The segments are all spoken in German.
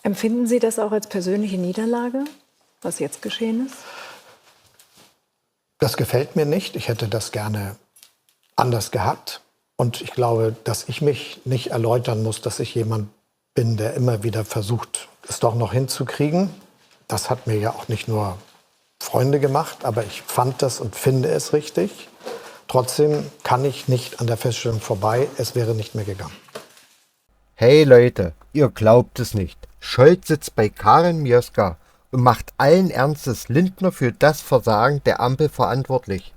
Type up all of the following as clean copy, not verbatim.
Empfinden Sie das auch als persönliche Niederlage, was jetzt geschehen ist? Das gefällt mir nicht. Ich hätte das gerne anders gehabt. Und ich glaube, dass ich mich nicht erläutern muss, dass ich jemand bin, der immer wieder versucht, es doch noch hinzukriegen. Das hat mir ja auch nicht nur Freunde gemacht, aber ich fand das und finde es richtig. Trotzdem kann ich nicht an der Feststellung vorbei, es wäre nicht mehr gegangen. Hey Leute, ihr glaubt es nicht. Scholz sitzt bei Karin Mioska und macht allen Ernstes Lindner für das Versagen der Ampel verantwortlich.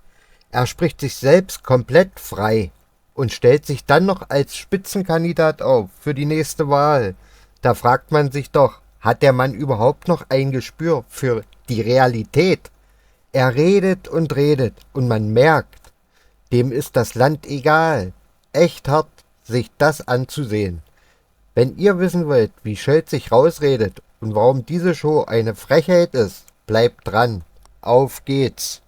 Er spricht sich selbst komplett frei und stellt sich dann noch als Spitzenkandidat auf für die nächste Wahl. Da fragt man sich doch, hat der Mann überhaupt noch ein Gespür für die Realität? Er redet und man merkt, dem ist das Land egal. Echt hart, sich das anzusehen. Wenn ihr wissen wollt, wie Scholz sich rausredet und warum diese Show eine Frechheit ist, bleibt dran. Auf geht's.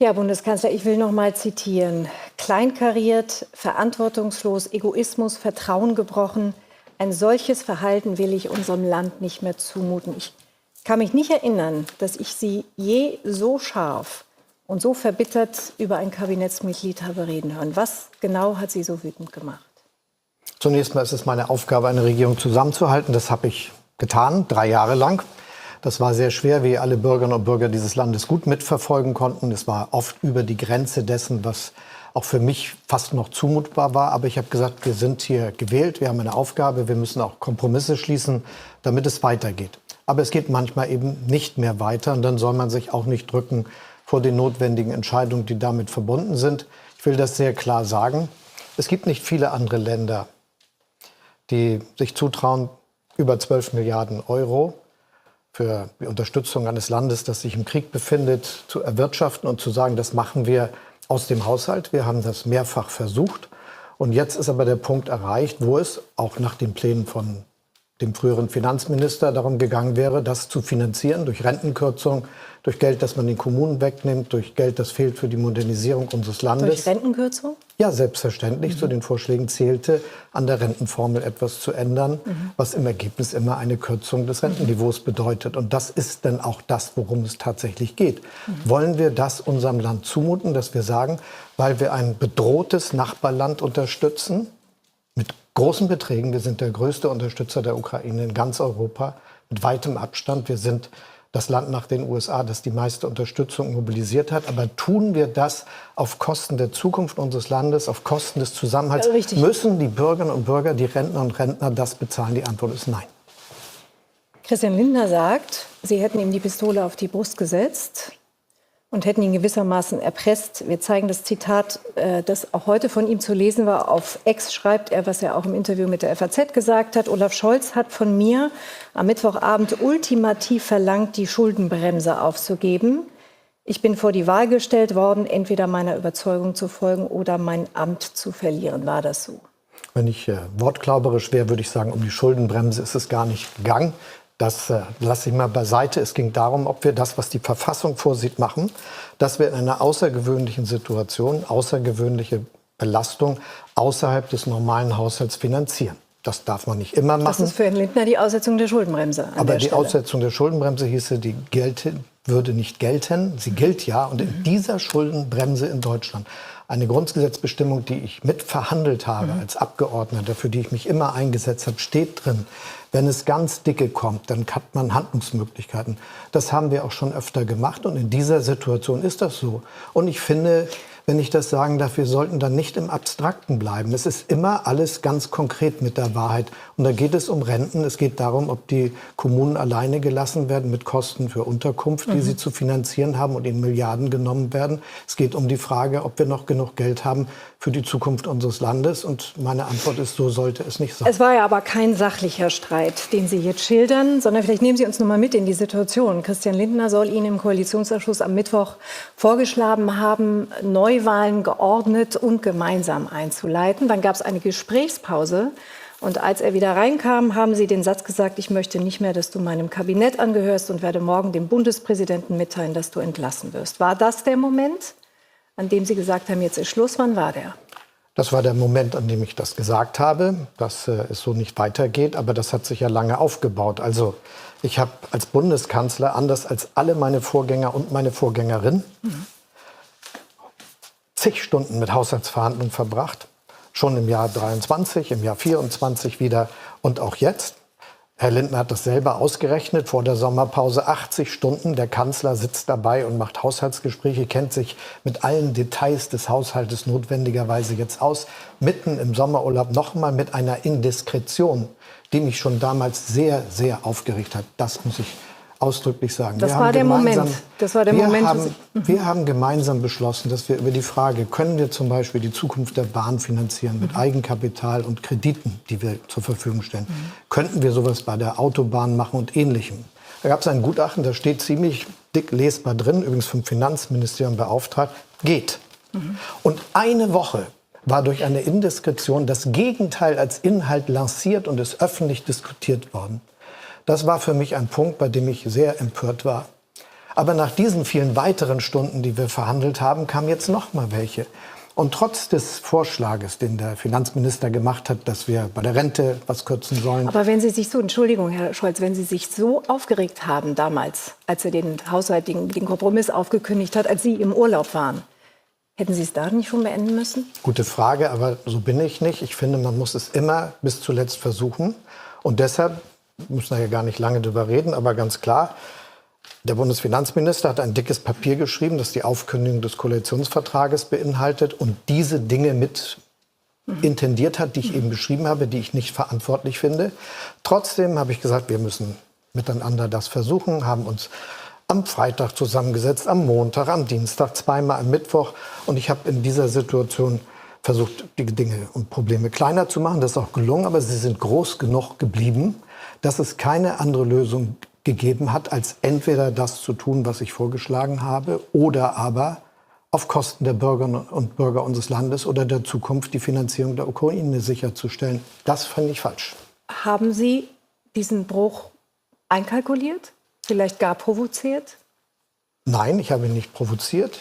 Ja, Bundeskanzler, ich will noch mal zitieren. Kleinkariert, verantwortungslos, Egoismus, Vertrauen gebrochen. Ein solches Verhalten will ich unserem Land nicht mehr zumuten. Ich kann mich nicht erinnern, dass ich Sie je so scharf und so verbittert über ein Kabinettsmitglied habe reden hören. Was genau hat Sie so wütend gemacht? Zunächst mal ist es meine Aufgabe, eine Regierung zusammenzuhalten. Das habe ich getan, 3 Jahre lang. Das war sehr schwer, wie alle Bürgerinnen und Bürger dieses Landes gut mitverfolgen konnten. Es war oft über die Grenze dessen, was auch für mich fast noch zumutbar war. Aber ich habe gesagt, wir sind hier gewählt, wir haben eine Aufgabe, wir müssen auch Kompromisse schließen, damit es weitergeht. Aber es geht manchmal eben nicht mehr weiter und dann soll man sich auch nicht drücken vor den notwendigen Entscheidungen, die damit verbunden sind. Ich will das sehr klar sagen. Es gibt nicht viele andere Länder, die sich zutrauen, über 12 Milliarden Euro für die Unterstützung eines Landes, das sich im Krieg befindet, zu erwirtschaften und zu sagen, das machen wir aus dem Haushalt. Wir haben das mehrfach versucht. Und jetzt ist aber der Punkt erreicht, wo es auch nach den Plänen von dem früheren Finanzminister darum gegangen wäre, das zu finanzieren durch Rentenkürzung, durch Geld, das man den Kommunen wegnimmt, durch Geld, das fehlt für die Modernisierung unseres Landes. Durch Rentenkürzung? Ja, selbstverständlich. Zu den Vorschlägen zählte, an der Rentenformel etwas zu ändern, was im Ergebnis immer eine Kürzung des Rentenniveaus bedeutet. Und das ist dann auch das, worum es tatsächlich geht. Wollen wir das unserem Land zumuten, dass wir sagen, weil wir ein bedrohtes Nachbarland unterstützen, mit großen Beträgen, wir sind der größte Unterstützer der Ukraine in ganz Europa, mit weitem Abstand, wir sind das Land nach den USA, das die meiste Unterstützung mobilisiert hat. Aber tun wir das auf Kosten der Zukunft unseres Landes, auf Kosten des Zusammenhalts? Richtig. Müssen die Bürgerinnen und Bürger, die Rentner und Rentner das bezahlen? Die Antwort ist nein. Christian Lindner sagt, Sie hätten ihm die Pistole auf die Brust gesetzt und hätten ihn gewissermaßen erpresst. Wir zeigen das Zitat, das auch heute von ihm zu lesen war. Auf X schreibt er, was er auch im Interview mit der FAZ gesagt hat. Olaf Scholz hat von mir am Mittwochabend ultimativ verlangt, die Schuldenbremse aufzugeben. Ich bin vor die Wahl gestellt worden, entweder meiner Überzeugung zu folgen oder mein Amt zu verlieren. War das so? Wenn ich wortklauberisch wäre, würde ich sagen, um die Schuldenbremse ist es gar nicht gegangen. Das lasse ich mal beiseite. Es ging darum, ob wir das, was die Verfassung vorsieht, machen, dass wir in einer außergewöhnlichen Situation, außergewöhnliche Belastung außerhalb des normalen Haushalts finanzieren. Das darf man nicht immer machen. Das ist für Herrn Lindner die Aussetzung der Schuldenbremse. Aber die Aussetzung der Schuldenbremse hieße, die würde nicht gelten. Sie gilt ja. Und in dieser Schuldenbremse in Deutschland, eine Grundgesetzbestimmung, die ich mitverhandelt habe als Abgeordneter, für die ich mich immer eingesetzt habe, steht drin, wenn es ganz dicke kommt, dann hat man Handlungsmöglichkeiten. Das haben wir auch schon öfter gemacht und in dieser Situation ist das so. Und ich finde, wenn ich das sagen darf, wir sollten dann nicht im Abstrakten bleiben. Es ist immer alles ganz konkret mit der Wahrheit. Und da geht es um Renten. Es geht darum, ob die Kommunen alleine gelassen werden mit Kosten für Unterkunft, die sie zu finanzieren haben und in Milliarden genommen werden. Es geht um die Frage, ob wir noch genug Geld haben für die Zukunft unseres Landes. Und meine Antwort ist, so sollte es nicht sein. Es war ja aber kein sachlicher Streit, den Sie jetzt schildern, sondern vielleicht nehmen Sie uns noch mal mit in die Situation. Christian Lindner soll Ihnen im Koalitionsausschuss am Mittwoch vorgeschlagen haben, Neuwahlen geordnet und gemeinsam einzuleiten. Dann gab es eine Gesprächspause. Und als er wieder reinkam, haben Sie den Satz gesagt, ich möchte nicht mehr, dass du meinem Kabinett angehörst und werde morgen dem Bundespräsidenten mitteilen, dass du entlassen wirst. War das der Moment, an dem Sie gesagt haben, jetzt ist Schluss? Wann war der? Das war der Moment, an dem ich das gesagt habe, dass es so nicht weitergeht. Aber das hat sich ja lange aufgebaut. Also ich habe als Bundeskanzler, anders als alle meine Vorgänger und meine Vorgängerin, zig Stunden mit Haushaltsverhandlungen verbracht. Schon im Jahr 23, im Jahr 24 wieder und auch jetzt. Herr Lindner hat das selber ausgerechnet vor der Sommerpause. 80 Stunden, der Kanzler sitzt dabei und macht Haushaltsgespräche, kennt sich mit allen Details des Haushaltes notwendigerweise jetzt aus. Mitten im Sommerurlaub nochmal mit einer Indiskretion, die mich schon damals sehr, sehr aufgeregt hat. Das muss ich ausdrücklich sagen. Das war der Moment. Das war der Moment. Wir haben gemeinsam beschlossen, dass wir über die Frage, können wir zum Beispiel die Zukunft der Bahn finanzieren mit Eigenkapital und Krediten, die wir zur Verfügung stellen. Könnten wir sowas bei der Autobahn machen und Ähnlichem? Da gab es ein Gutachten, da steht ziemlich dick lesbar drin, übrigens vom Finanzministerium beauftragt, geht. Und eine Woche war durch eine Indiskretion das Gegenteil als Inhalt lanciert und ist öffentlich diskutiert worden. Das war für mich ein Punkt, bei dem ich sehr empört war. Aber nach diesen vielen weiteren Stunden, die wir verhandelt haben, kamen jetzt noch mal welche. Und trotz des Vorschlages, den der Finanzminister gemacht hat, dass wir bei der Rente was kürzen sollen. Aber wenn Sie sich so, Entschuldigung, Herr Scholz, wenn Sie sich so aufgeregt haben damals, als er den Haushalt, den Kompromiss aufgekündigt hat, als Sie im Urlaub waren, hätten Sie es da nicht schon beenden müssen? Gute Frage, aber so bin ich nicht. Ich finde, man muss es immer bis zuletzt versuchen. Und deshalb müssen wir ja gar nicht lange drüber reden, aber ganz klar, der Bundesfinanzminister hat ein dickes Papier geschrieben, das die Aufkündigung des Koalitionsvertrages beinhaltet und diese Dinge mit intendiert hat, die ich eben beschrieben habe, die ich nicht verantwortlich finde. Trotzdem habe ich gesagt, wir müssen miteinander das versuchen, haben uns am Freitag zusammengesetzt, am Montag, am Dienstag, zweimal am Mittwoch. Und ich habe in dieser Situation versucht, die Dinge und Probleme kleiner zu machen. Das ist auch gelungen, aber sie sind groß genug geblieben, dass es keine andere Lösung gegeben hat, als entweder das zu tun, was ich vorgeschlagen habe, oder aber auf Kosten der Bürgerinnen und Bürger unseres Landes oder der Zukunft die Finanzierung der Ukraine sicherzustellen. Das fand ich falsch. Haben Sie diesen Bruch einkalkuliert? Vielleicht gar provoziert? Nein, ich habe ihn nicht provoziert.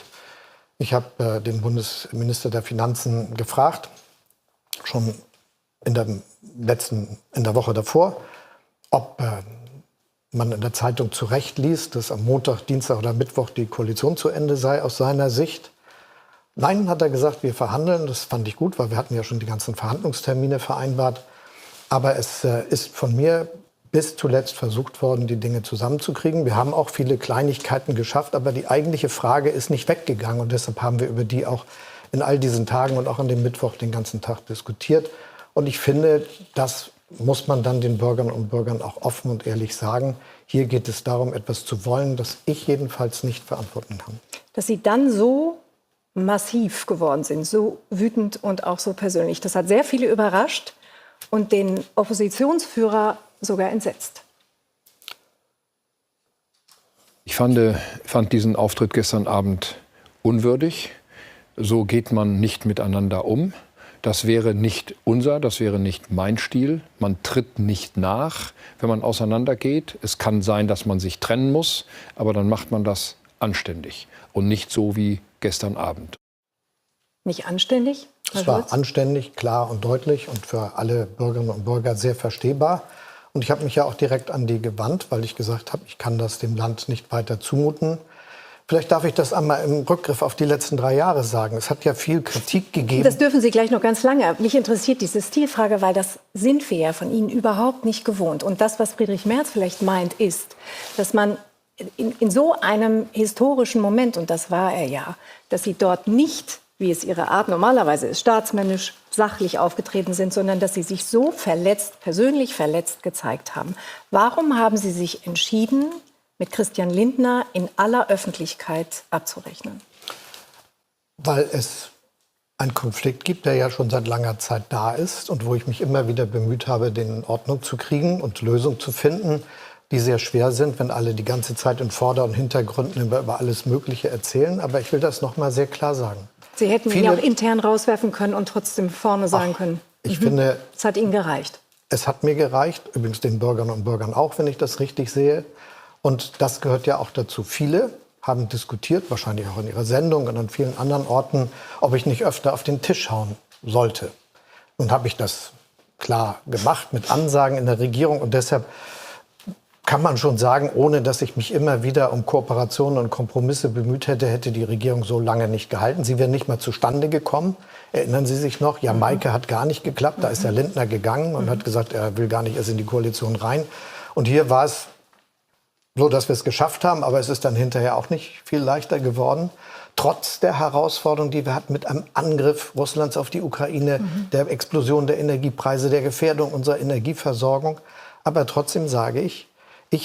Ich habe den Bundesminister der Finanzen gefragt, schon in der Woche davor, ob man in der Zeitung zu Recht liest, dass am Montag, Dienstag oder Mittwoch die Koalition zu Ende sei aus seiner Sicht. Nein, hat er gesagt, wir verhandeln. Das fand ich gut, weil wir hatten ja schon die ganzen Verhandlungstermine vereinbart. Aber es ist von mir bis zuletzt versucht worden, die Dinge zusammenzukriegen. Wir haben auch viele Kleinigkeiten geschafft, aber die eigentliche Frage ist nicht weggegangen. Und deshalb haben wir über die auch in all diesen Tagen und auch an dem Mittwoch den ganzen Tag diskutiert. Und ich finde, das muss man dann den Bürgerinnen und Bürgern auch offen und ehrlich sagen. Hier geht es darum, etwas zu wollen, das ich jedenfalls nicht verantworten kann. Dass Sie dann so massiv geworden sind, so wütend und auch so persönlich, das hat sehr viele überrascht und den Oppositionsführer sogar entsetzt. Ich fand diesen Auftritt gestern Abend unwürdig. So geht man nicht miteinander um. Das wäre nicht das wäre nicht mein Stil. Man tritt nicht nach, wenn man auseinandergeht. Es kann sein, dass man sich trennen muss, aber dann macht man das anständig und nicht so wie gestern Abend. Nicht anständig? Es war anständig, klar und deutlich und für alle Bürgerinnen und Bürger sehr verstehbar. Und ich habe mich ja auch direkt an die gewandt, weil ich gesagt habe, ich kann das dem Land nicht weiter zumuten. Vielleicht darf ich das einmal im Rückgriff auf die letzten 3 Jahre sagen. Es hat ja viel Kritik gegeben. Das dürfen Sie gleich noch ganz lange. Mich interessiert diese Stilfrage, weil das sind wir ja von Ihnen überhaupt nicht gewohnt. Und das, was Friedrich Merz vielleicht meint, ist, dass man in so einem historischen Moment, und das war er ja, dass Sie dort nicht, wie es Ihre Art normalerweise ist, staatsmännisch, sachlich aufgetreten sind, sondern dass Sie sich so verletzt, persönlich verletzt gezeigt haben. Warum haben Sie sich entschieden, mit Christian Lindner in aller Öffentlichkeit abzurechnen? Weil es einen Konflikt gibt, der ja schon seit langer Zeit da ist und wo ich mich immer wieder bemüht habe, den in Ordnung zu kriegen und Lösungen zu finden, die sehr schwer sind, wenn alle die ganze Zeit in Vorder- und Hintergründen über alles Mögliche erzählen. Aber ich will das noch mal sehr klar sagen. Sie hätten ihn ja auch intern rauswerfen können und trotzdem vorne sagen können. Ich finde, es hat Ihnen gereicht. Es hat mir gereicht, übrigens den Bürgerinnen und Bürgern auch, wenn ich das richtig sehe. Und das gehört ja auch dazu. Viele haben diskutiert, wahrscheinlich auch in ihrer Sendung und an vielen anderen Orten, ob ich nicht öfter auf den Tisch hauen sollte. Nun habe ich das klar gemacht mit Ansagen in der Regierung und deshalb kann man schon sagen, ohne dass ich mich immer wieder um Kooperationen und Kompromisse bemüht hätte, hätte die Regierung so lange nicht gehalten. Sie wäre nicht mal zustande gekommen. Erinnern Sie sich noch? Jamaika hat gar nicht geklappt. Da ist der Lindner gegangen und hat gesagt, er will gar nicht erst in die Koalition rein. Und hier war es so, dass wir es geschafft haben. Aber es ist dann hinterher auch nicht viel leichter geworden. Trotz der Herausforderung, die wir hatten mit einem Angriff Russlands auf die Ukraine, der Explosion der Energiepreise, der Gefährdung unserer Energieversorgung. Aber trotzdem sage ich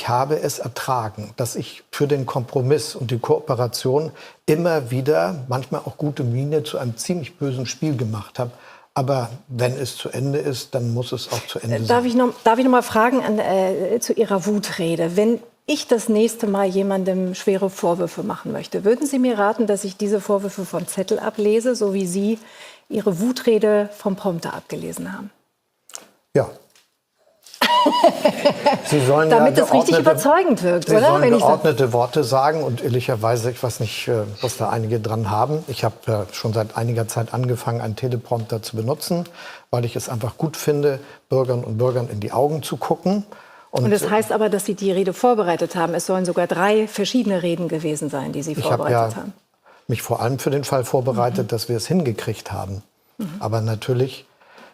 habe es ertragen, dass ich für den Kompromiss und die Kooperation immer wieder, manchmal auch gute Miene, zu einem ziemlich bösen Spiel gemacht habe. Aber wenn es zu Ende ist, dann muss es auch zu Ende sein. Darf ich noch mal fragen zu Ihrer Wutrede? Wenn ich das nächste Mal jemandem schwere Vorwürfe machen möchte, würden Sie mir raten, dass ich diese Vorwürfe vom Zettel ablese, so wie Sie Ihre Wutrede vom Prompter abgelesen haben? Ja. Sie sollen damit es richtig überzeugend wirkt, Sie oder? sollen Wenn ich geordnete Worte sagen und ehrlicherweise, ich weiß nicht, was da einige dran haben. Ich habe schon seit einiger Zeit angefangen, einen Teleprompter zu benutzen, weil ich es einfach gut finde, Bürgerinnen und Bürgern in die Augen zu gucken. Und das heißt aber, dass Sie die Rede vorbereitet haben. Es sollen sogar 3 verschiedene Reden gewesen sein, die Sie vorbereitet haben. Ich habe mich vor allem für den Fall vorbereitet, dass wir es hingekriegt haben. Aber natürlich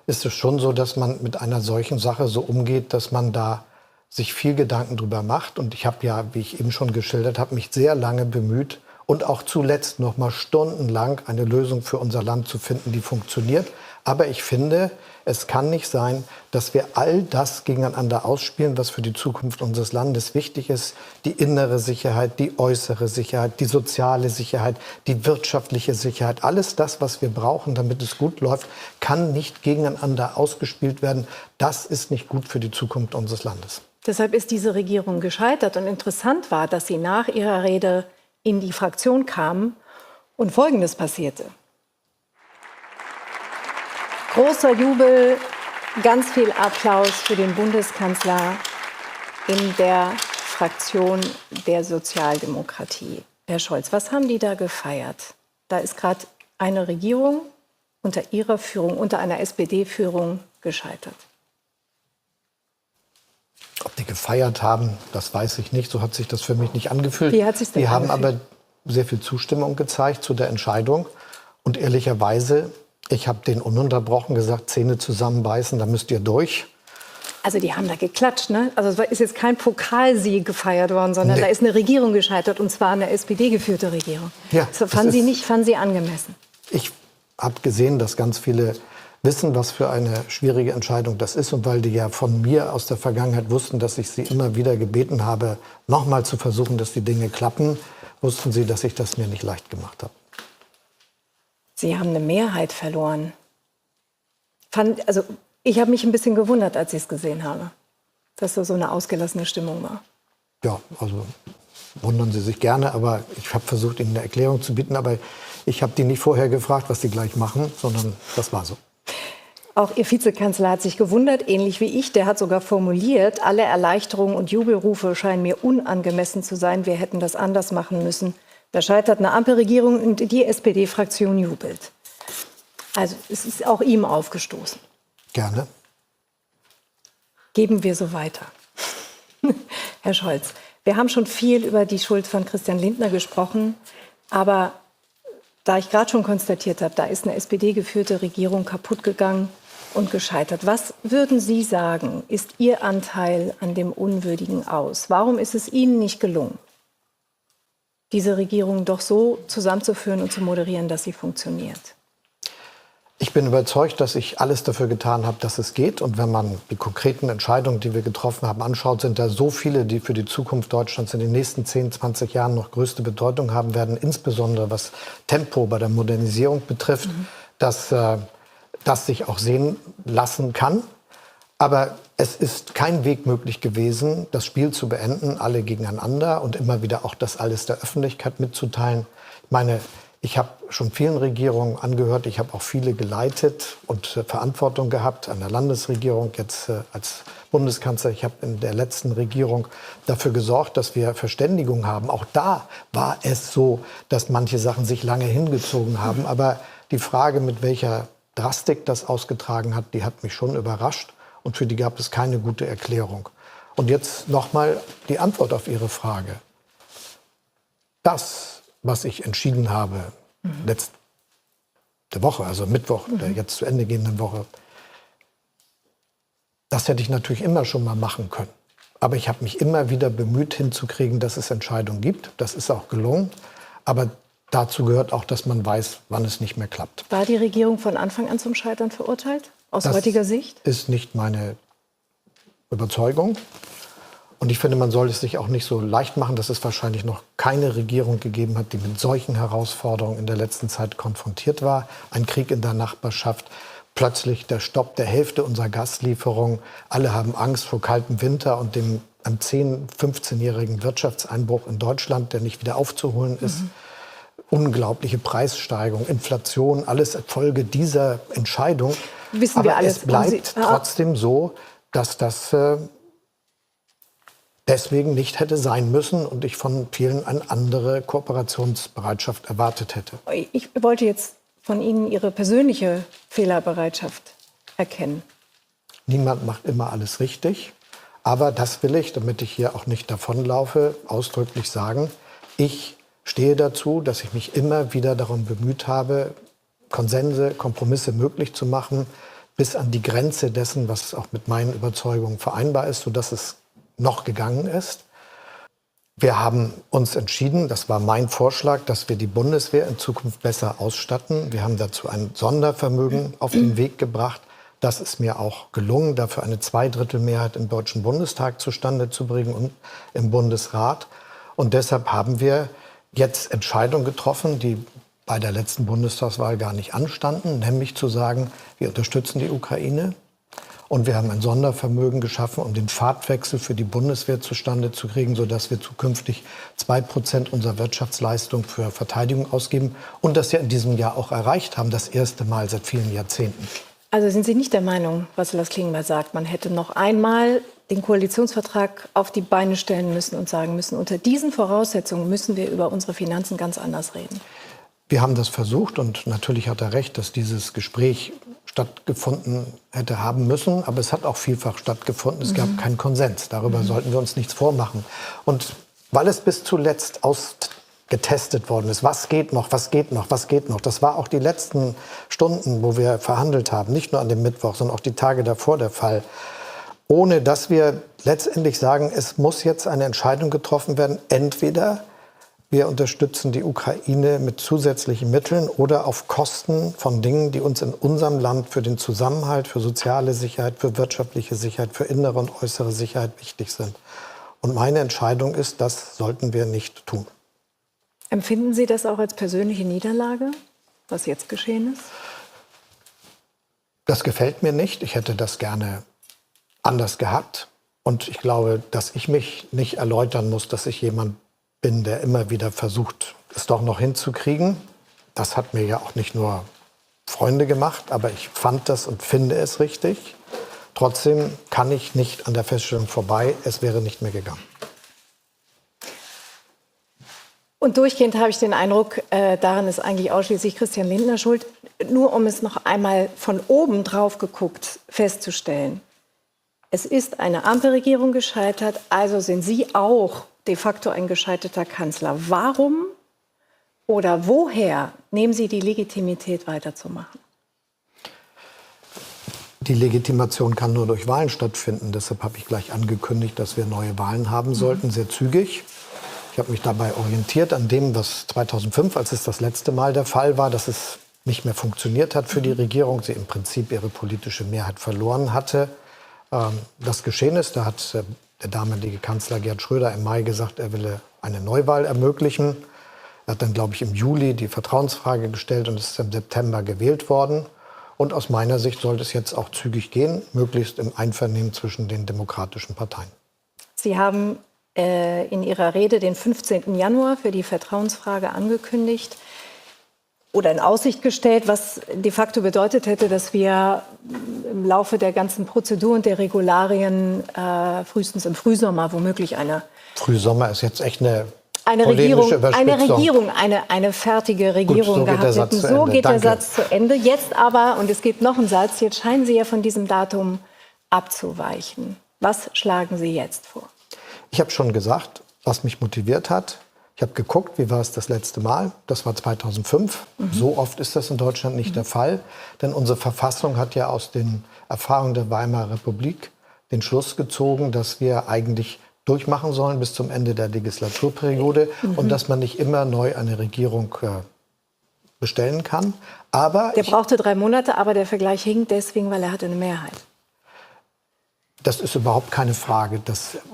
ist es schon so, dass man mit einer solchen Sache so umgeht, dass man da sich viel Gedanken drüber macht. Und ich habe ja, wie ich eben schon geschildert habe, mich sehr lange bemüht und auch zuletzt noch mal stundenlang eine Lösung für unser Land zu finden, die funktioniert. Aber ich finde, es kann nicht sein, dass wir all das gegeneinander ausspielen, was für die Zukunft unseres Landes wichtig ist. Die innere Sicherheit, die äußere Sicherheit, die soziale Sicherheit, die wirtschaftliche Sicherheit. Alles das, was wir brauchen, damit es gut läuft, kann nicht gegeneinander ausgespielt werden. Das ist nicht gut für die Zukunft unseres Landes. Deshalb ist diese Regierung gescheitert. Und interessant war, dass Sie nach Ihrer Rede in die Fraktion kamen und Folgendes passierte. Großer Jubel, ganz viel Applaus für den Bundeskanzler in der Fraktion der Sozialdemokratie. Herr Scholz, was haben die da gefeiert? Da ist gerade eine Regierung unter Ihrer Führung, unter einer SPD-Führung gescheitert. Ob die gefeiert haben, das weiß ich nicht. So hat sich das für mich nicht angefühlt. Wie hat sich denn angefühlt? Die haben aber sehr viel Zustimmung gezeigt zu der Entscheidung. Und ehrlicherweise, ich habe denen ununterbrochen gesagt, Zähne zusammenbeißen, da müsst ihr durch. Also die haben da geklatscht, ne? Also es ist jetzt kein Pokalsieg gefeiert worden, sondern da ist eine Regierung gescheitert, und zwar eine SPD-geführte Regierung. Ja, das fanden Sie angemessen? Ich habe gesehen, dass ganz viele wissen, was für eine schwierige Entscheidung das ist. Und weil die ja von mir aus der Vergangenheit wussten, dass ich sie immer wieder gebeten habe, nochmal zu versuchen, dass die Dinge klappen, wussten sie, dass ich das mir nicht leicht gemacht habe. Sie haben eine Mehrheit verloren. Ich habe mich ein bisschen gewundert, als ich es gesehen habe, dass da so eine ausgelassene Stimmung war. Ja, also wundern Sie sich gerne, aber ich habe versucht, Ihnen eine Erklärung zu bieten. Aber ich habe die nicht vorher gefragt, was die gleich machen, sondern das war so. Auch Ihr Vizekanzler hat sich gewundert, ähnlich wie ich. Der hat sogar formuliert, alle Erleichterungen und Jubelrufe scheinen mir unangemessen zu sein. Wir hätten das anders machen müssen. Da scheitert eine Ampelregierung und die SPD-Fraktion jubelt. Also es ist auch ihm aufgestoßen. Gerne. Geben wir so weiter. Herr Scholz, wir haben schon viel über die Schuld von Christian Lindner gesprochen. Aber da ich gerade schon konstatiert habe, da ist eine SPD-geführte Regierung kaputt gegangen und gescheitert. Was würden Sie sagen, ist Ihr Anteil an dem unwürdigen Aus? Warum ist es Ihnen nicht gelungen, diese Regierung doch so zusammenzuführen und zu moderieren, dass sie funktioniert? Ich bin überzeugt, dass ich alles dafür getan habe, dass es geht. Und wenn man die konkreten Entscheidungen, die wir getroffen haben, anschaut, sind da so viele, die für die Zukunft Deutschlands in den nächsten 10, 20 Jahren noch größte Bedeutung haben werden, insbesondere was Tempo bei der Modernisierung betrifft, dass das sich auch sehen lassen kann. Aber es ist kein Weg möglich gewesen, das Spiel zu beenden, alle gegeneinander und immer wieder auch das alles der Öffentlichkeit mitzuteilen. Ich meine, ich habe schon vielen Regierungen angehört, ich habe auch viele geleitet und Verantwortung gehabt an der Landesregierung, jetzt als Bundeskanzler. Ich habe in der letzten Regierung dafür gesorgt, dass wir Verständigung haben. Auch da war es so, dass manche Sachen sich lange hingezogen haben. Aber die Frage, mit welcher Drastik das ausgetragen hat, die hat mich schon überrascht. Und für die gab es keine gute Erklärung. Und jetzt nochmal die Antwort auf Ihre Frage. Das, was ich entschieden habe, letzte Woche, also Mittwoch, der jetzt zu Ende gehenden Woche, das hätte ich natürlich immer schon mal machen können. Aber ich habe mich immer wieder bemüht hinzukriegen, dass es Entscheidungen gibt. Das ist auch gelungen. Aber dazu gehört auch, dass man weiß, wann es nicht mehr klappt. War die Regierung von Anfang an zum Scheitern verurteilt, aus heutiger Sicht? Das ist nicht meine Überzeugung. Und ich finde, man soll es sich auch nicht so leicht machen, dass es wahrscheinlich noch keine Regierung gegeben hat, die mit solchen Herausforderungen in der letzten Zeit konfrontiert war. Ein Krieg in der Nachbarschaft, plötzlich der Stopp der Hälfte unserer Gaslieferung. Alle haben Angst vor kaltem Winter und dem 10-, 15-jährigen Wirtschaftseinbruch in Deutschland, der nicht wieder aufzuholen ist. Unglaubliche Preissteigerung, Inflation, alles Folge dieser Entscheidung. Wissen wir Aber alles. es bleibt trotzdem so, dass das deswegen nicht hätte sein müssen und ich von vielen eine andere Kooperationsbereitschaft erwartet hätte. Ich wollte jetzt von Ihnen Ihre persönliche Fehlerbereitschaft erkennen. Niemand macht immer alles richtig. Aber das will ich, damit ich hier auch nicht davonlaufe, ausdrücklich sagen. Ich stehe dazu, dass ich mich immer wieder darum bemüht habe, Konsense, Kompromisse möglich zu machen, bis an die Grenze dessen, was auch mit meinen Überzeugungen vereinbar ist, sodass es noch gegangen ist. Wir haben uns entschieden, das war mein Vorschlag, dass wir die Bundeswehr in Zukunft besser ausstatten. Wir haben dazu ein Sondervermögen auf den Weg gebracht. Das ist mir auch gelungen, dafür eine Zweidrittelmehrheit im Deutschen Bundestag zustande zu bringen und im Bundesrat. Und deshalb haben wir jetzt Entscheidungen getroffen, die bei der letzten Bundestagswahl gar nicht anstanden, nämlich zu sagen, wir unterstützen die Ukraine. Und wir haben ein Sondervermögen geschaffen, um den Fahrtwechsel für die Bundeswehr zustande zu kriegen, sodass wir zukünftig 2% unserer Wirtschaftsleistung für Verteidigung ausgeben und das ja in diesem Jahr auch erreicht haben, das erste Mal seit vielen Jahrzehnten. Also sind Sie nicht der Meinung, was Lars Klingbeil sagt, man hätte noch einmal den Koalitionsvertrag auf die Beine stellen müssen und sagen müssen, unter diesen Voraussetzungen müssen wir über unsere Finanzen ganz anders reden? Wir haben das versucht und natürlich hat er recht, dass dieses Gespräch stattgefunden hätte haben müssen. Aber es hat auch vielfach stattgefunden. Es gab keinen Konsens. Darüber sollten wir uns nichts vormachen. Und weil es bis zuletzt ausgetestet worden ist, was geht noch, was geht noch, was geht noch. Das war auch die letzten Stunden, wo wir verhandelt haben. Nicht nur an dem Mittwoch, sondern auch die Tage davor der Fall. Ohne dass wir letztendlich sagen, es muss jetzt eine Entscheidung getroffen werden. Entweder wir unterstützen die Ukraine mit zusätzlichen Mitteln oder auf Kosten von Dingen, die uns in unserem Land für den Zusammenhalt, für soziale Sicherheit, für wirtschaftliche Sicherheit, für innere und äußere Sicherheit wichtig sind. Und meine Entscheidung ist, das sollten wir nicht tun. Empfinden Sie das auch als persönliche Niederlage, was jetzt geschehen ist? Das gefällt mir nicht. Ich hätte das gerne anders gehabt. Und ich glaube, dass ich mich nicht erläutern muss, dass ich jemand bin, der immer wieder versucht, es doch noch hinzukriegen. Das hat mir ja auch nicht nur Freunde gemacht, aber ich fand das und finde es richtig. Trotzdem kann ich nicht an der Feststellung vorbei, es wäre nicht mehr gegangen. Und durchgehend habe ich den Eindruck, daran ist eigentlich ausschließlich Christian Lindner schuld. Nur um es noch einmal von oben drauf geguckt festzustellen. Es ist eine Ampelregierung gescheitert, also sind Sie auch de facto ein gescheiterter Kanzler. Warum oder woher nehmen Sie die Legitimität weiterzumachen? Die Legitimation kann nur durch Wahlen stattfinden. Deshalb habe ich gleich angekündigt, dass wir neue Wahlen haben sollten, sehr zügig. Ich habe mich dabei orientiert an dem, was 2005, als es das letzte Mal der Fall war, dass es nicht mehr funktioniert hat für die Regierung, sie im Prinzip ihre politische Mehrheit verloren hatte. Das geschehen ist, da hat der damalige Kanzler Gerhard Schröder im Mai gesagt, er will eine Neuwahl ermöglichen. Er hat dann, glaube ich, im Juli die Vertrauensfrage gestellt und ist im September gewählt worden. Und aus meiner Sicht sollte es jetzt auch zügig gehen, möglichst im Einvernehmen zwischen den demokratischen Parteien. Sie haben in Ihrer Rede den 15. Januar für die Vertrauensfrage angekündigt oder in Aussicht gestellt, was de facto bedeutet hätte, dass wir im Laufe der ganzen Prozedur und der Regularien frühestens im Frühsommer womöglich eine... Frühsommer ist jetzt echt eine eine polemische Regierung, Überspitzung. eine fertige Regierung so geht der gehabt Satz hätten. zu So Ende. geht der Danke. Satz zu Ende. Jetzt aber, und es gibt noch einen Satz, jetzt scheinen Sie ja von diesem Datum abzuweichen. Was schlagen Sie jetzt vor? Ich habe schon gesagt, was mich motiviert hat. Ich habe geguckt, wie war es das letzte Mal. Das war 2005. So oft ist das in Deutschland nicht der Fall. Denn unsere Verfassung hat ja aus den Erfahrungen der Weimarer Republik den Schluss gezogen, dass wir eigentlich durchmachen sollen bis zum Ende der Legislaturperiode und dass man nicht immer neu eine Regierung bestellen kann. Aber Der brauchte 3 Monate, aber der Vergleich hinkt deswegen, weil er hatte eine Mehrheit. das ist überhaupt keine Frage,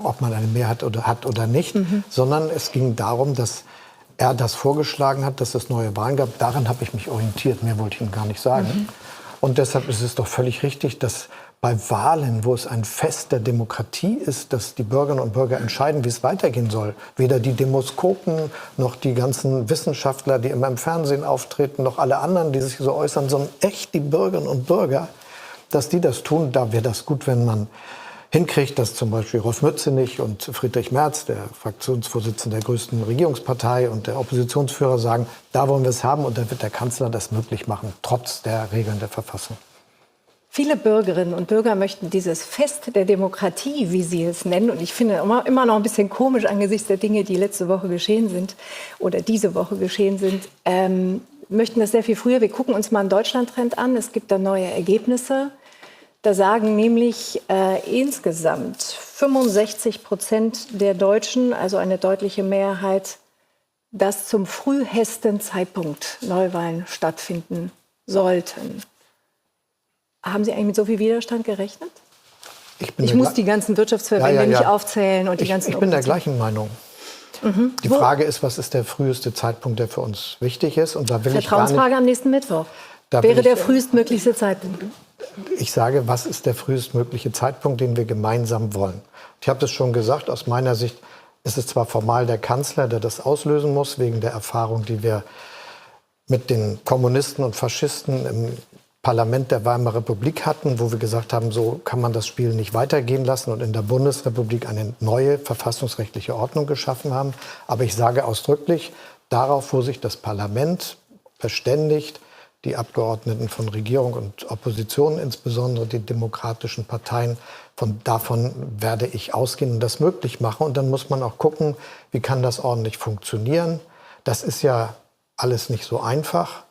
ob man eine Mehrheit hat oder nicht, sondern es ging darum, dass er das vorgeschlagen hat, dass es neue Wahlen gab. Daran habe ich mich orientiert, mehr wollte ich Ihnen gar nicht sagen. Und deshalb ist es doch völlig richtig, dass bei Wahlen, wo es ein Fest der Demokratie ist, dass die Bürgerinnen und Bürger entscheiden, wie es weitergehen soll. Weder die Demoskopen noch die ganzen Wissenschaftler, die immer im Fernsehen auftreten, noch alle anderen, die sich so äußern, sondern echt die Bürgerinnen und Bürger, dass die das tun. Da wäre das gut, wenn man hinkriegt, dass zum Beispiel Rolf Mützenich und Friedrich Merz, der Fraktionsvorsitzende der größten Regierungspartei und der Oppositionsführer, sagen, da wollen wir es haben und da wird der Kanzler das möglich machen, trotz der Regeln der Verfassung. Viele Bürgerinnen und Bürger möchten dieses Fest der Demokratie, wie Sie es nennen, und ich finde immer noch ein bisschen komisch angesichts der Dinge, die letzte Woche geschehen sind oder diese Woche geschehen sind, möchten das sehr viel früher. Wir gucken uns mal einen Deutschland-Trend an. Es gibt da neue Ergebnisse. Da sagen nämlich insgesamt 65% der Deutschen, also eine deutliche Mehrheit, dass zum frühesten Zeitpunkt Neuwahlen stattfinden sollten. Haben Sie eigentlich mit so viel Widerstand gerechnet? Ich muss die ganzen Wirtschaftsverbände nicht aufzählen und die ganzen. Ich bin der gleichen Meinung. Die Frage ist, was ist der früheste Zeitpunkt, der für uns wichtig ist? Und da will Vertrauensfrage am nächsten Mittwoch. Wäre der frühestmöglichste Zeitpunkt? Ich sage, was ist der frühestmögliche Zeitpunkt, den wir gemeinsam wollen? Ich habe das schon gesagt, aus meiner Sicht ist es zwar formal der Kanzler, der das auslösen muss, wegen der Erfahrung, die wir mit den Kommunisten und Faschisten im Parlament der Weimarer Republik hatten, wo wir gesagt haben, so kann man das Spiel nicht weitergehen lassen und in der Bundesrepublik eine neue verfassungsrechtliche Ordnung geschaffen haben. Aber ich sage ausdrücklich, darauf, wo sich das Parlament verständigt, die Abgeordneten von Regierung und Opposition, insbesondere die demokratischen Parteien, davon werde ich ausgehen und das möglich machen. Und dann muss man auch gucken, wie kann das ordentlich funktionieren. Das ist ja alles nicht so einfach.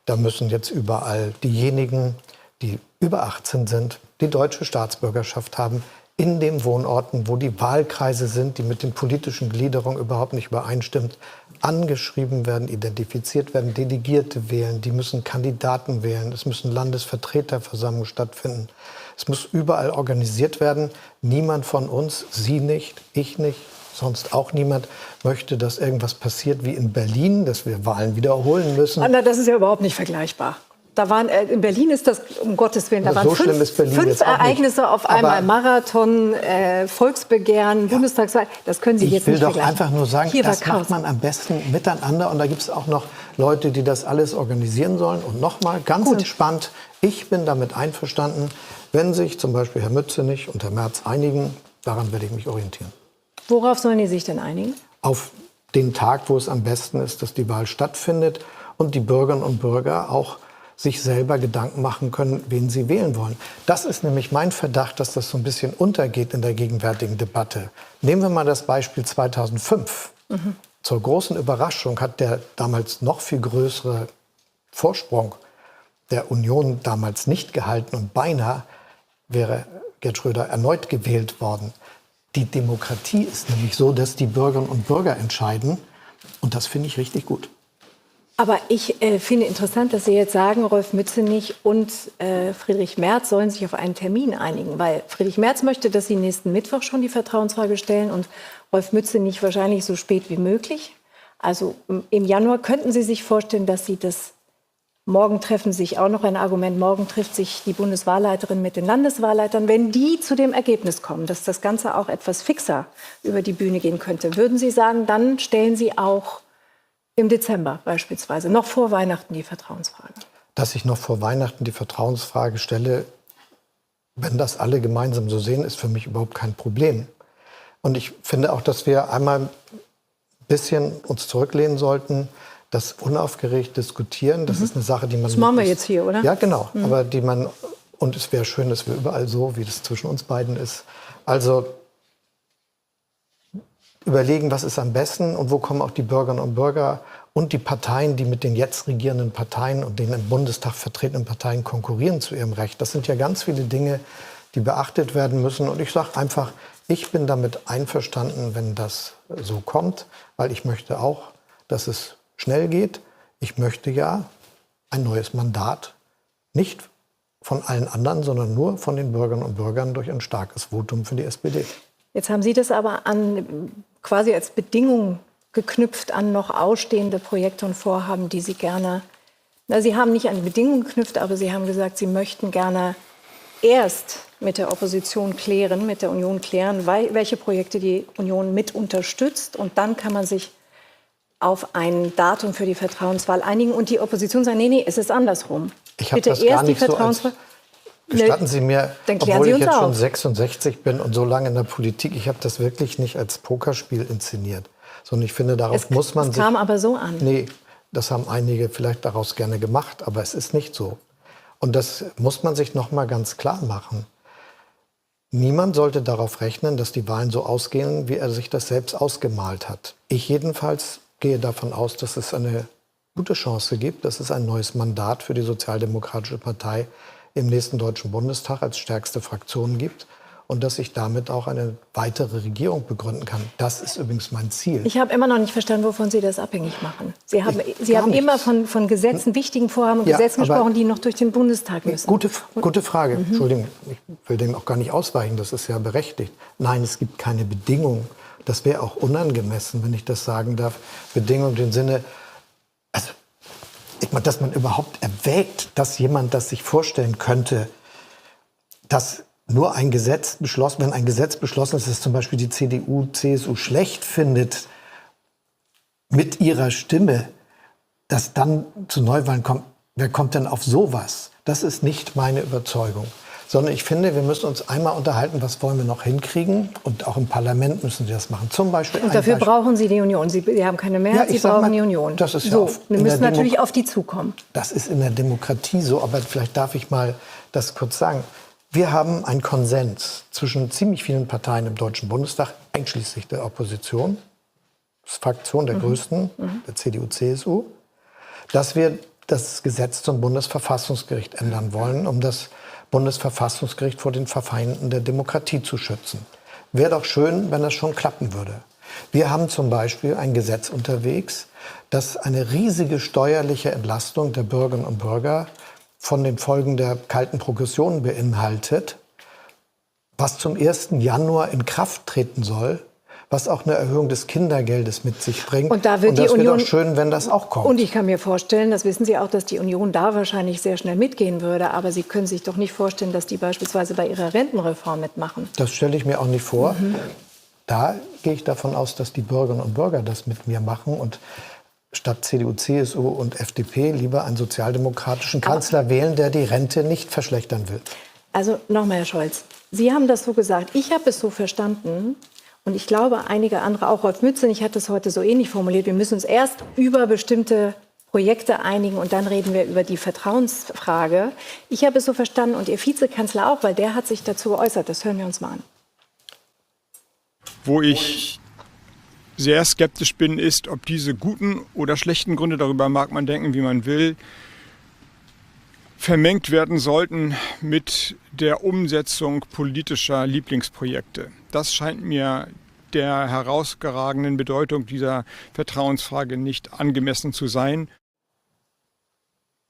Da müssen jetzt überall diejenigen, die über 18 sind, die deutsche Staatsbürgerschaft haben, in den Wohnorten, wo die Wahlkreise sind, die mit den politischen Gliederungen überhaupt nicht übereinstimmt, angeschrieben werden, identifiziert werden, Delegierte wählen, die müssen Kandidaten wählen, es müssen Landesvertreterversammlungen stattfinden. Es muss überall organisiert werden. Niemand von uns, Sie nicht, ich nicht, sonst auch niemand möchte, dass irgendwas passiert wie in Berlin, dass wir Wahlen wiederholen müssen. Anna, das ist ja überhaupt nicht vergleichbar. Da waren, in Berlin ist das, um Gottes Willen, da waren so schlimm ist Berlin fünf jetzt auch nicht. Ereignisse auf einmal. Aber Marathon, Volksbegehren, Bundestagswahl. Das können Sie jetzt nicht vergleichen. Ich will doch einfach nur sagen, Hier das war Chaos. macht man am besten miteinander. Und da gibt es auch noch Leute, die das alles organisieren sollen. Und nochmal, ganz entspannt, ich bin damit einverstanden, wenn sich zum Beispiel Herr Mützenich und Herr Merz einigen, daran werde ich mich orientieren. Worauf sollen die sich denn einigen? Auf den Tag, wo es am besten ist, dass die Wahl stattfindet und die Bürgerinnen und Bürger auch sich selber Gedanken machen können, wen sie wählen wollen. Das ist nämlich mein Verdacht, dass das so ein bisschen untergeht in der gegenwärtigen Debatte. Nehmen wir mal das Beispiel 2005. Zur großen Überraschung hat der damals noch viel größere Vorsprung der Union damals nicht gehalten und beinahe wäre Gerd Schröder erneut gewählt worden. Die Demokratie ist nämlich so, dass die Bürgerinnen und Bürger entscheiden und das finde ich richtig gut. Aber ich finde interessant, dass Sie jetzt sagen, Rolf Mützenich und Friedrich Merz sollen sich auf einen Termin einigen. Weil Friedrich Merz möchte, dass Sie nächsten Mittwoch schon die Vertrauensfrage stellen und Rolf Mützenich wahrscheinlich so spät wie möglich. Also im Januar könnten Sie sich vorstellen, dass Sie das morgen treffen sich auch noch ein Argument. Morgen trifft sich die Bundeswahlleiterin mit den Landeswahlleitern. Wenn die zu dem Ergebnis kommen, dass das Ganze auch etwas fixer über die Bühne gehen könnte, würden Sie sagen, dann stellen Sie auch im Dezember beispielsweise, noch vor Weihnachten, die Vertrauensfrage? Dass ich noch vor Weihnachten die Vertrauensfrage stelle, wenn das alle gemeinsam so sehen, ist für mich überhaupt kein Problem. Und ich finde auch, dass wir einmal bisschen uns zurücklehnen sollten, das unaufgeregt diskutieren. Das ist eine Sache, die man... Das machen wir jetzt hier, oder? Ja, genau. Aber die man... Und es wäre schön, dass wir überall so, wie das zwischen uns beiden ist. Also überlegen, was ist am besten und wo kommen auch die Bürgerinnen und Bürger und die Parteien, die mit den jetzt regierenden Parteien und den im Bundestag vertretenen Parteien konkurrieren zu ihrem Recht. Das sind ja ganz viele Dinge, die beachtet werden müssen. Und ich sage einfach, ich bin damit einverstanden, wenn das so kommt, weil ich möchte auch, dass es schnell geht. Ich möchte ja ein neues Mandat, nicht von allen anderen, sondern nur von den Bürgerinnen und Bürgern durch ein starkes Votum für die SPD. Jetzt haben Sie das aber quasi als Bedingung geknüpft an noch ausstehende Projekte und Vorhaben, die Sie gerne... Sie haben nicht an Bedingungen geknüpft, aber Sie haben gesagt, Sie möchten gerne erst mit der Opposition klären, mit der Union klären, welche Projekte die Union mit unterstützt. Und dann kann man sich auf ein Datum für die Vertrauenswahl einigen. Und die Opposition sagt, nee, es ist andersrum. Ich habe das gar nicht so als... Gestatten Sie mir, obwohl ich jetzt schon 66 bin und so lange in der Politik, ich habe das wirklich nicht als Pokerspiel inszeniert. Sondern ich finde, darauf muss man sich... Es kam aber so an. Nee, das haben einige vielleicht daraus gerne gemacht, aber es ist nicht so. Und das muss man sich noch mal ganz klar machen. Niemand sollte darauf rechnen, dass die Wahlen so ausgehen, wie er sich das selbst ausgemalt hat. Ich jedenfalls gehe davon aus, dass es eine gute Chance gibt, dass es ein neues Mandat für die Sozialdemokratische Partei im nächsten Deutschen Bundestag als stärkste Fraktion gibt und dass ich damit auch eine weitere Regierung begründen kann. Das ist übrigens mein Ziel. Ich habe immer noch nicht verstanden, wovon Sie das abhängig machen. Sie haben immer von Gesetzen, wichtigen Vorhaben und Gesetzen gesprochen, die noch durch den Bundestag müssen. Gute Frage. Entschuldigung, ich will dem auch gar nicht ausweichen, das ist ja berechtigt. Nein, es gibt keine Bedingungen. Das wäre auch unangemessen, wenn ich das sagen darf. Bedingungen im Sinne, also, dass man überhaupt erwägt, dass jemand das sich vorstellen könnte, dass nur ein Gesetz beschlossen, wenn ein Gesetz beschlossen ist, das zum Beispiel die CDU, CSU schlecht findet, mit ihrer Stimme, dass dann zu Neuwahlen kommt. Wer kommt denn auf sowas? Das ist nicht meine Überzeugung. Sondern ich finde, wir müssen uns einmal unterhalten, was wollen wir noch hinkriegen. Und auch im Parlament müssen Sie das machen. Zum Beispiel und dafür brauchen Sie die Union. Sie haben keine Mehrheit, Sie brauchen die Union. Das ist so, wir müssen natürlich auf die zukommen. Das ist in der Demokratie so. Aber vielleicht darf ich mal das kurz sagen. Wir haben einen Konsens zwischen ziemlich vielen Parteien im Deutschen Bundestag, einschließlich der Opposition, das Fraktion der größten, der CDU, CSU, dass wir das Gesetz zum Bundesverfassungsgericht ändern wollen, um das Bundesverfassungsgericht vor den Verfeinden der Demokratie zu schützen. Wäre doch schön, wenn das schon klappen würde. Wir haben zum Beispiel ein Gesetz unterwegs, das eine riesige steuerliche Entlastung der Bürgerinnen und Bürger von den Folgen der kalten Progression beinhaltet, was zum 1. Januar in Kraft treten soll, was auch eine Erhöhung des Kindergeldes mit sich bringt. Und da wird die Union, wäre doch schön, wenn das auch kommt. Und ich kann mir vorstellen, das wissen Sie auch, dass die Union da wahrscheinlich sehr schnell mitgehen würde. Aber Sie können sich doch nicht vorstellen, dass die beispielsweise bei ihrer Rentenreform mitmachen. Das stelle ich mir auch nicht vor. Da gehe ich davon aus, dass die Bürgerinnen und Bürger das mit mir machen und statt CDU, CSU und FDP lieber einen sozialdemokratischen Kanzler wählen, der die Rente nicht verschlechtern will. Also nochmal, Herr Scholz, Sie haben das so gesagt. Ich habe es so verstanden. Und ich glaube, einige andere, auch Rolf Mützenich hat das heute so ähnlich formuliert. Wir müssen uns erst über bestimmte Projekte einigen und dann reden wir über die Vertrauensfrage. Ich habe es so verstanden und Ihr Vizekanzler auch, weil der hat sich dazu geäußert. Das hören wir uns mal an. Wo ich sehr skeptisch bin, ist, ob diese guten oder schlechten Gründe, darüber mag man denken, wie man will, vermengt werden sollten mit der Umsetzung politischer Lieblingsprojekte. Das scheint mir der herausragenden Bedeutung dieser Vertrauensfrage nicht angemessen zu sein.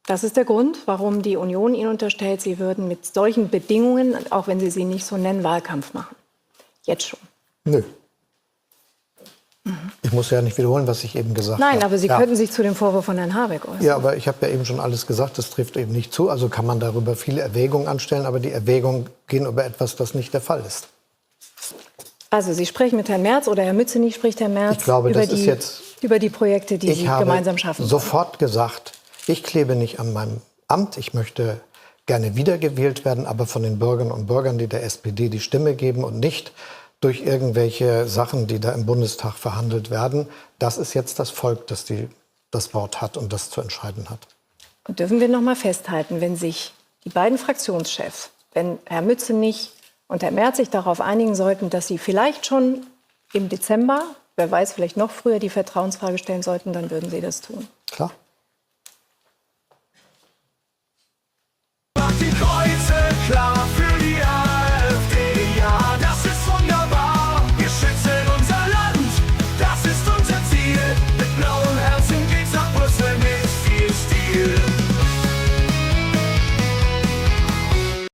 Das ist der Grund, warum die Union Ihnen unterstellt, Sie würden mit solchen Bedingungen, auch wenn Sie sie nicht so nennen, Wahlkampf machen. Jetzt schon. Nö. Ich muss ja nicht wiederholen, was ich eben gesagt habe. Nein, aber Sie könnten sich zu dem Vorwurf von Herrn Habeck äußern. Ja, aber ich habe ja eben schon alles gesagt, das trifft eben nicht zu. Also kann man darüber viele Erwägungen anstellen, aber die Erwägungen gehen über etwas, das nicht der Fall ist. Also Sie sprechen mit Herrn Merz oder Herr Mützenich spricht Herr Merz über die Projekte, die Sie gemeinsam schaffen. Ich habe sofort gesagt, ich klebe nicht an meinem Amt. Ich möchte gerne wiedergewählt werden, aber von den Bürgerinnen und Bürgern, die der SPD die Stimme geben und nicht durch irgendwelche Sachen, die da im Bundestag verhandelt werden. Das ist jetzt das Volk, das das Wort hat und das zu entscheiden hat. Und dürfen wir noch mal festhalten, wenn sich die beiden Fraktionschefs, wenn Herr Mützenich und Herr Merz sich darauf einigen sollten, dass sie vielleicht schon im Dezember, wer weiß, vielleicht noch früher die Vertrauensfrage stellen sollten, dann würden Sie das tun. Klar.